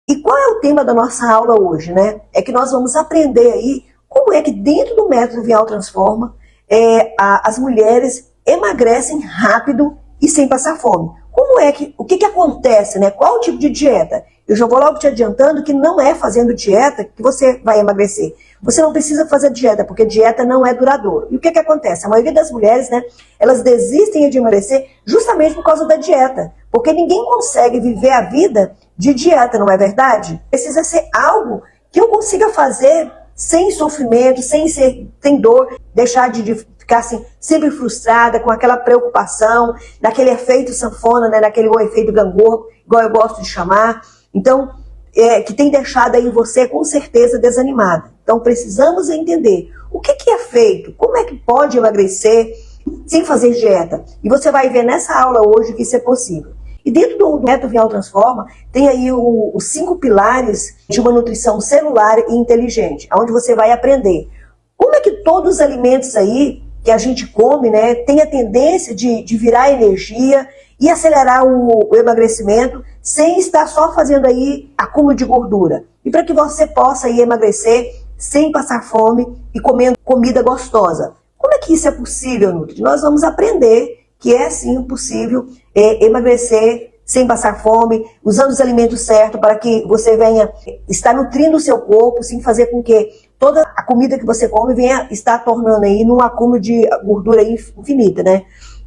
E qual é o tema da nossa aula hoje, né? É que nós vamos aprender aí como é que dentro do método Vial Transforma as mulheres emagrecem rápido e sem passar fome. O que acontece, né? Qual o tipo de dieta? Eu já vou logo te adiantando que não é fazendo dieta que você vai emagrecer. Você não precisa fazer dieta, porque dieta não é duradouro. E o que acontece? A maioria das mulheres, né, elas desistem de emagrecer justamente por causa da dieta. Porque ninguém consegue viver a vida de dieta, não é verdade? Precisa ser algo que eu consiga fazer sem sofrimento, sem dor, deixar de ficar assim, sempre frustrada, com aquela preocupação, daquele efeito sanfona, né, daquele efeito gangorra, igual eu gosto de chamar. Então, que tem deixado aí você com certeza desanimada. Então, precisamos entender o que é feito, como é que pode emagrecer sem fazer dieta. E você vai ver nessa aula hoje que isso é possível. E dentro do método Vial Transforma, tem aí os 5 pilares de uma nutrição celular e inteligente, onde você vai aprender como é que todos os alimentos aí que a gente come, né, tem a tendência de virar energia e acelerar o emagrecimento sem estar só fazendo aí acúmulo de gordura. E para que você possa aí emagrecer sem passar fome e comendo comida gostosa. Como é que isso é possível, Nutri? Nós vamos aprender que é sim possível emagrecer sem passar fome, usando os alimentos certos para que você venha estar nutrindo o seu corpo, sem fazer com que toda a comida que você come venha estar tornando aí num acúmulo de gordura infinita, né?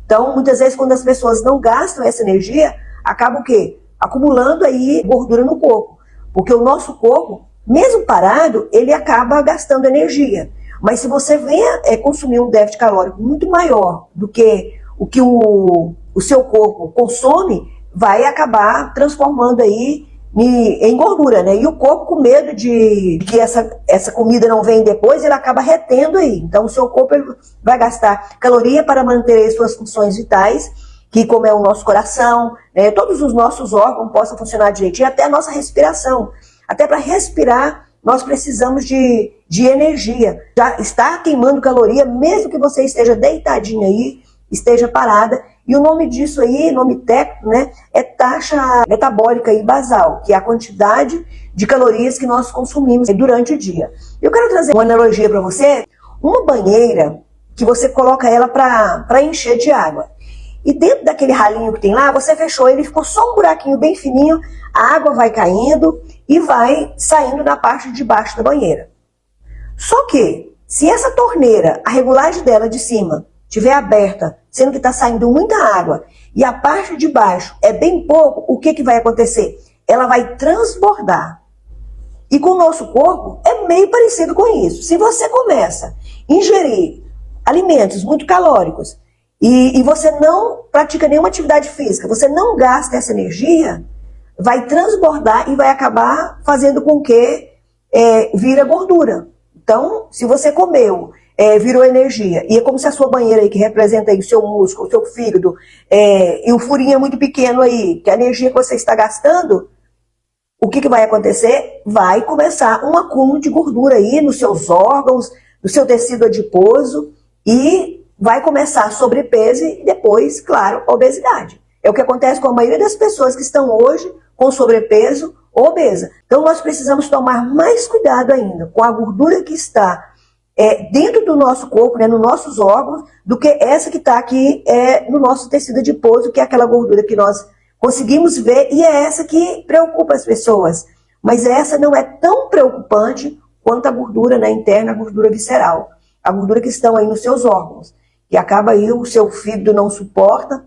Então, muitas vezes, quando as pessoas não gastam essa energia, acaba o quê? Acumulando aí gordura no corpo. Porque o nosso corpo, mesmo parado, ele acaba gastando energia. Mas se você venha consumir um déficit calórico muito maior do que o seu corpo consome, vai acabar transformando aí em gordura, né? E o corpo, com medo de que essa comida não venha depois, ele acaba retendo aí. Então, o seu corpo ele vai gastar caloria para manter as suas funções vitais, que como é o nosso coração, né, todos os nossos órgãos possam funcionar direitinho, até a nossa respiração. Até para respirar, nós precisamos de energia. Já está queimando caloria, mesmo que você esteja deitadinha aí, esteja parada. E o nome disso aí, nome técnico, né, é taxa metabólica e basal, que é a quantidade de calorias que nós consumimos durante o dia. Eu quero trazer uma analogia para você, uma banheira que você coloca ela para encher de água. E dentro daquele ralinho que tem lá, você fechou ele, ficou só um buraquinho bem fininho, a água vai caindo e vai saindo na parte de baixo da banheira. Só que, se essa torneira, a regulagem dela de cima, estiver aberta, sendo que está saindo muita água, e a parte de baixo é bem pouco, o que vai acontecer? Ela vai transbordar. E com o nosso corpo é meio parecido com isso. Se você começa a ingerir alimentos muito calóricos e você não pratica nenhuma atividade física, você não gasta essa energia, vai transbordar e vai acabar fazendo com que vira gordura. Então, se você comeu, virou energia, e é como se a sua banheira aí, que representa aí o seu músculo, o seu fígado, e o furinho é muito pequeno aí, que a energia que você está gastando, o que vai acontecer? Vai começar um acúmulo de gordura aí nos seus órgãos, no seu tecido adiposo, e vai começar sobrepeso e depois, claro, obesidade. É o que acontece com a maioria das pessoas que estão hoje com sobrepeso ou obesa. Então nós precisamos tomar mais cuidado ainda com a gordura que está dentro do nosso corpo, né, nos nossos órgãos, do que essa que está aqui no nosso tecido adiposo, que é aquela gordura que nós conseguimos ver, e é essa que preocupa as pessoas. Mas essa não é tão preocupante quanto a gordura, né, interna, a gordura visceral. A gordura que estão aí nos seus órgãos. E acaba aí, o seu fígado não suporta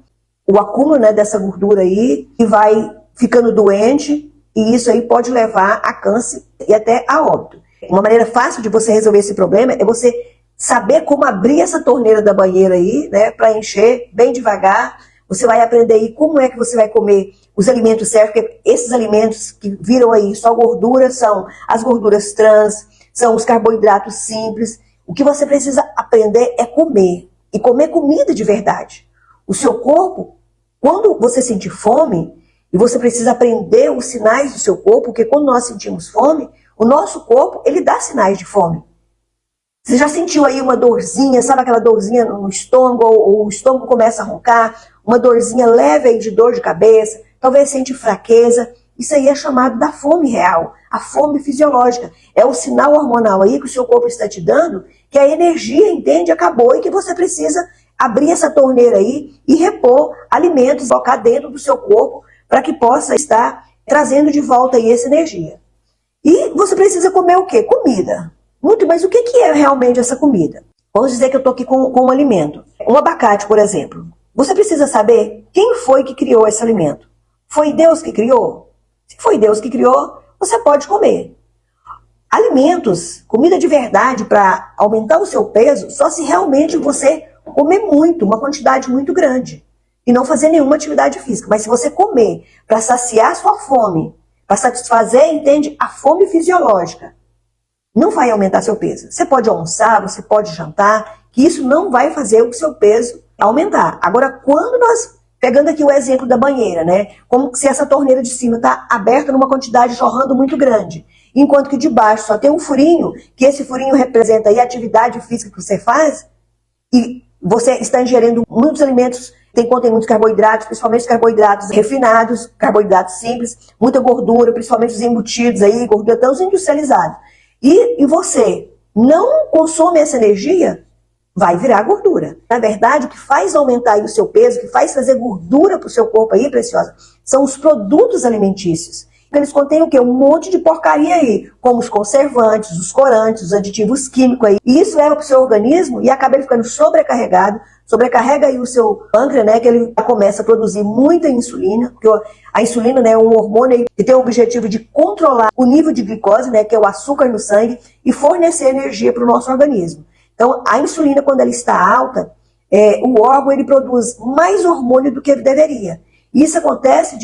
o acúmulo, né, dessa gordura aí, e vai ficando doente, e isso aí pode levar a câncer e até a óbito. Uma maneira fácil de você resolver esse problema é você saber como abrir essa torneira da banheira aí, né, para encher bem devagar. Você vai aprender aí como é que você vai comer os alimentos certos, porque esses alimentos que viram aí só gordura são as gorduras trans, são os carboidratos simples. O que você precisa aprender é comer, e comer comida de verdade. O seu corpo, quando você sentir fome, e você precisa aprender os sinais do seu corpo, porque quando nós sentimos fome, o nosso corpo, ele dá sinais de fome. Você já sentiu aí uma dorzinha, sabe aquela dorzinha no estômago, ou o estômago começa a roncar, uma dorzinha leve aí de dor de cabeça, talvez sente fraqueza. Isso aí é chamado da fome real, a fome fisiológica. É o sinal hormonal aí que o seu corpo está te dando, que a energia, entende, acabou e que você precisa abrir essa torneira aí e repor alimentos, colocar dentro do seu corpo para que possa estar trazendo de volta aí essa energia. E você precisa comer o quê? Comida. Muito, mas o que é realmente essa comida? Vamos dizer que eu estou aqui com um alimento. Um abacate, por exemplo. Você precisa saber quem foi que criou esse alimento. Foi Deus que criou? Se foi Deus que criou, você pode comer. Alimentos, comida de verdade para aumentar o seu peso, só se realmente você comer muito, uma quantidade muito grande. E não fazer nenhuma atividade física. Mas se você comer para saciar sua fome, para satisfazer, entende, a fome fisiológica, não vai aumentar seu peso. Você pode almoçar, você pode jantar, que isso não vai fazer o seu peso aumentar. Agora, quando nós, pegando aqui o exemplo da banheira, né? Como se essa torneira de cima está aberta numa quantidade jorrando muito grande, enquanto que de baixo só tem um furinho, que esse furinho representa aí a atividade física que você faz, e você está ingerindo muitos alimentos, contém muitos carboidratos, principalmente os carboidratos refinados, carboidratos simples, muita gordura, principalmente os embutidos aí, gordura até os industrializados. E você não consome essa energia, vai virar gordura. Na verdade, o que faz aumentar aí o seu peso, o que faz trazer gordura para o seu corpo aí, preciosa, são os produtos alimentícios. Eles contêm o quê? Um monte de porcaria aí, como os conservantes, os corantes, os aditivos químicos aí. E isso leva para o seu organismo e acaba ele ficando sobrecarregado, sobrecarrega aí o seu pâncreas, né, que ele começa a produzir muita insulina, porque a insulina, né, é um hormônio que tem o objetivo de controlar o nível de glicose, né, que é o açúcar no sangue, e fornecer energia para o nosso organismo. Então, a insulina, quando ela está alta, o órgão ele produz mais hormônio do que ele deveria. Isso acontece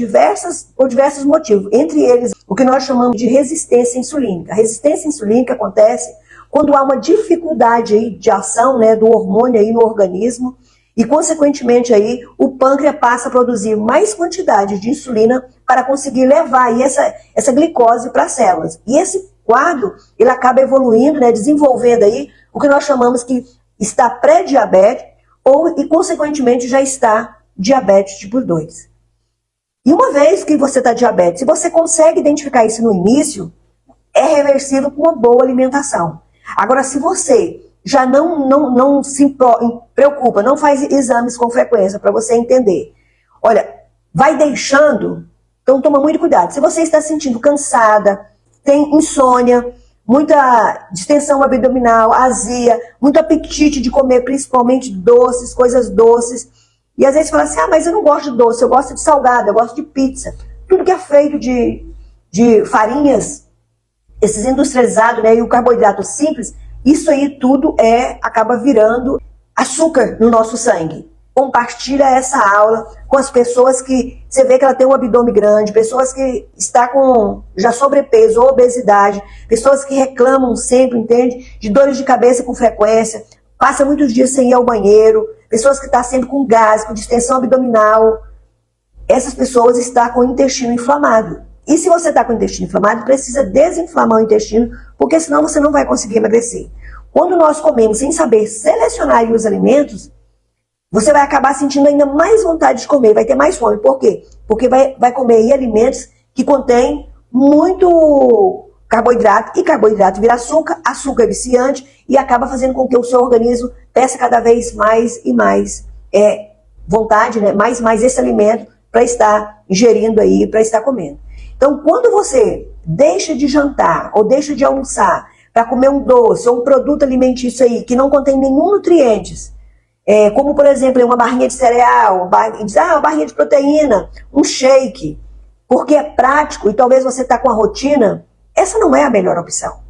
por diversos motivos, entre eles o que nós chamamos de resistência insulínica. A resistência insulínica acontece quando há uma dificuldade aí de ação, né, do hormônio aí no organismo e, consequentemente, aí, o pâncreas passa a produzir mais quantidade de insulina para conseguir levar aí essa glicose para as células. E esse quadro ele acaba evoluindo, né, desenvolvendo aí o que nós chamamos que está pré-diabetes e, consequentemente, já está diabetes tipo 2. E uma vez que você está diabético, se você consegue identificar isso no início, é reversível com uma boa alimentação. Agora, se você já não se preocupa, não faz exames com frequência para você entender, olha, vai deixando, então toma muito cuidado. Se você está se sentindo cansada, tem insônia, muita distensão abdominal, azia, muito apetite de comer, principalmente doces, coisas doces, e às vezes fala assim, mas eu não gosto de doce, eu gosto de salgado, eu gosto de pizza. Tudo que é feito de farinhas, esses industrializados, né, e o carboidrato simples, isso aí tudo acaba virando açúcar no nosso sangue. Compartilha essa aula com as pessoas que você vê que ela tem um abdômen grande, pessoas que estão com já sobrepeso ou obesidade, pessoas que reclamam sempre, entende? De dores de cabeça com frequência, passa muitos dias sem ir ao banheiro, pessoas que estão sempre com gás, com distensão abdominal. Essas pessoas estão com o intestino inflamado. E se você está com o intestino inflamado, precisa desinflamar o intestino, porque senão você não vai conseguir emagrecer. Quando nós comemos sem saber selecionar os alimentos, você vai acabar sentindo ainda mais vontade de comer, vai ter mais fome. Por quê? Porque vai comer aí alimentos que contêm muito carboidrato, e carboidrato vira açúcar, açúcar é viciante, e acaba fazendo com que o seu organismo peça cada vez mais e mais vontade, né? mais esse alimento para estar ingerindo aí, para estar comendo. Então, quando você deixa de jantar ou deixa de almoçar para comer um doce ou um produto alimentício aí que não contém nenhum nutrientes, como, por exemplo, uma barrinha de cereal, uma barrinha de proteína, um shake, porque é prático e talvez você está com a rotina, essa não é a melhor opção.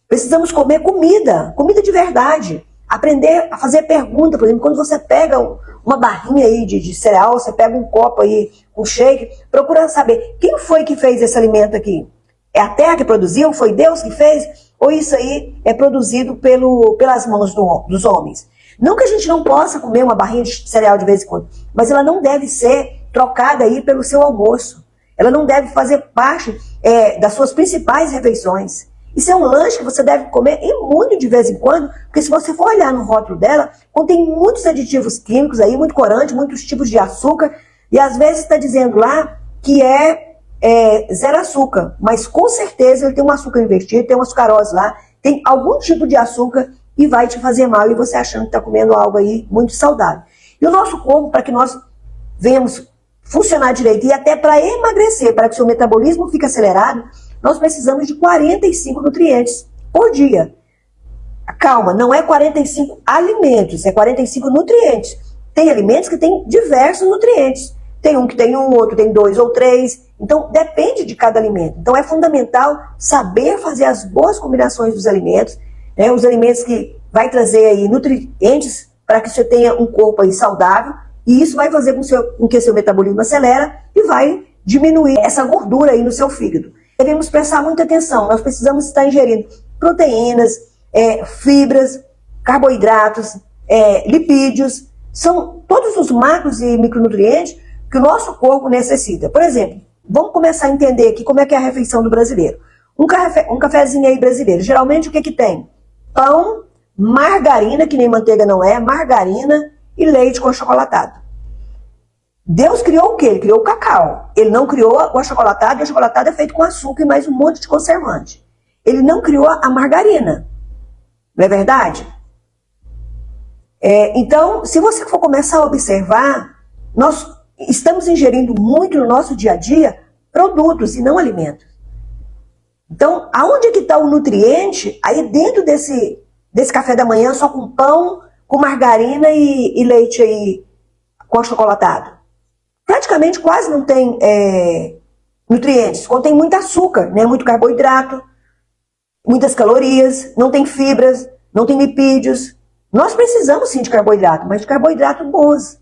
Precisamos comer comida de verdade. Aprender a fazer pergunta, por exemplo, quando você pega uma barrinha aí de cereal, você pega um copo aí, um shake, procura saber quem foi que fez esse alimento aqui. É a terra que produziu? Foi Deus que fez? Ou isso aí é produzido pelas mãos dos homens? Não que a gente não possa comer uma barrinha de cereal de vez em quando, mas ela não deve ser trocada aí pelo seu almoço. Ela não deve fazer parte das suas principais refeições. Isso é um lanche que você deve comer e muito de vez em quando, porque se você for olhar no rótulo dela, contém muitos aditivos químicos aí, muito corante, muitos tipos de açúcar, e às vezes está dizendo lá que é zero açúcar, mas com certeza ele tem um açúcar invertido, tem uma sucarose lá, tem algum tipo de açúcar e vai te fazer mal e você achando que está comendo algo aí muito saudável. E o nosso corpo, para que nós venhamos funcionar direito e até para emagrecer, para que o seu metabolismo fique acelerado, nós precisamos de 45 nutrientes por dia. Calma, não é 45 alimentos, é 45 nutrientes. Tem alimentos que têm diversos nutrientes. Tem um que tem um, outro tem 2 ou 3. Então, depende de cada alimento. Então, é fundamental saber fazer as boas combinações dos alimentos, né? Os alimentos que vai trazer aí nutrientes para que você tenha um corpo aí saudável. E isso vai fazer com que seu metabolismo acelera e vai diminuir essa gordura aí no seu fígado. Devemos prestar muita atenção. Nós precisamos estar ingerindo proteínas, fibras, carboidratos, lipídios. São todos os macros e micronutrientes que o nosso corpo necessita. Por exemplo, vamos começar a entender aqui como é que é a refeição do brasileiro. Um cafezinho aí brasileiro. Geralmente o que tem? Pão, margarina, que nem manteiga não é, margarina e leite com achocolatado. Deus criou o quê? Ele criou o cacau. Ele não criou o achocolatado, e o achocolatado é feito com açúcar e mais um monte de conservante. Ele não criou a margarina. Não é verdade? Então, se você for começar a observar, nós estamos ingerindo muito no nosso dia a dia produtos e não alimentos. Então, aonde que está o nutriente? Aí dentro desse café da manhã, só com pão, com margarina e leite aí com achocolatado. Praticamente quase não tem nutrientes. Contém muito açúcar, né? Muito carboidrato, muitas calorias, não tem fibras, não tem lipídios. Nós precisamos sim de carboidrato, mas de carboidrato bons.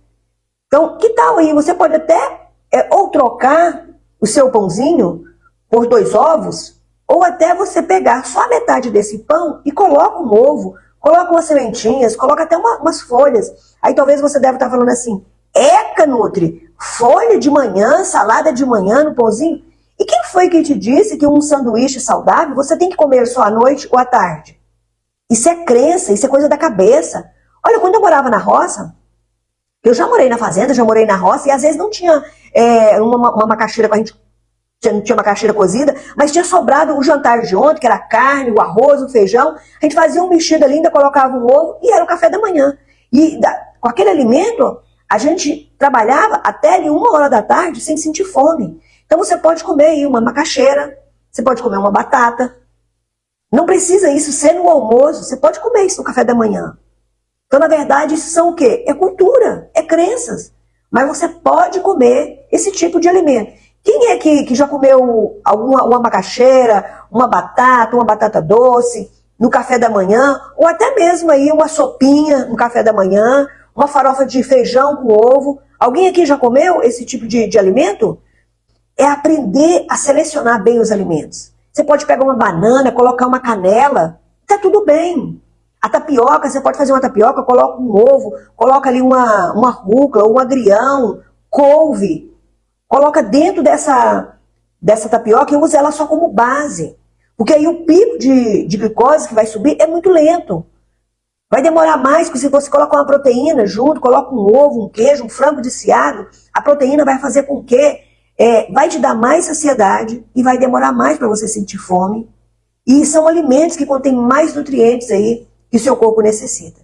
Então, que tal aí? Você pode até ou trocar o seu pãozinho por 2 ovos, ou até você pegar só a metade desse pão e coloca um ovo, coloca umas sementinhas, coloca até umas folhas. Aí talvez você deve estar falando assim, eca, Nutri, folha de manhã, salada de manhã no pãozinho? E quem foi que te disse que um sanduíche saudável você tem que comer só à noite ou à tarde? Isso é crença, isso é coisa da cabeça. Olha, quando eu morava na roça, eu já morei na fazenda, já morei na roça, e às vezes não tinha uma macaxeira, a gente não tinha macaxeira cozida, mas tinha sobrado o jantar de ontem, que era a carne, o arroz, o feijão. A gente fazia um mexido ali, ainda colocava um ovo, e era o café da manhã. E com aquele alimento, a gente trabalhava até ali 1h da tarde sem sentir fome. Então você pode comer aí uma macaxeira, você pode comer uma batata. Não precisa isso ser no almoço, você pode comer isso no café da manhã. Então, na verdade, isso são o quê? É cultura, é crenças. Mas você pode comer esse tipo de alimento. Quem é que já comeu uma macaxeira, uma batata doce no café da manhã? Ou até mesmo aí uma sopinha no café da manhã, uma farofa de feijão com ovo? Alguém aqui já comeu esse tipo de alimento? É aprender a selecionar bem os alimentos. Você pode pegar uma banana, colocar uma canela, tá tudo bem. A tapioca, você pode fazer uma tapioca, coloca um ovo, coloca ali uma rúcula, um agrião, couve. Coloca dentro dessa tapioca e usa ela só como base. Porque aí o pico de glicose que vai subir é muito lento. Vai demorar mais, porque se você colocar uma proteína junto, coloca um ovo, um queijo, um frango desfiado, a proteína vai fazer com que vai te dar mais saciedade e vai demorar mais para você sentir fome. E são alimentos que contêm mais nutrientes aí que o seu corpo necessita.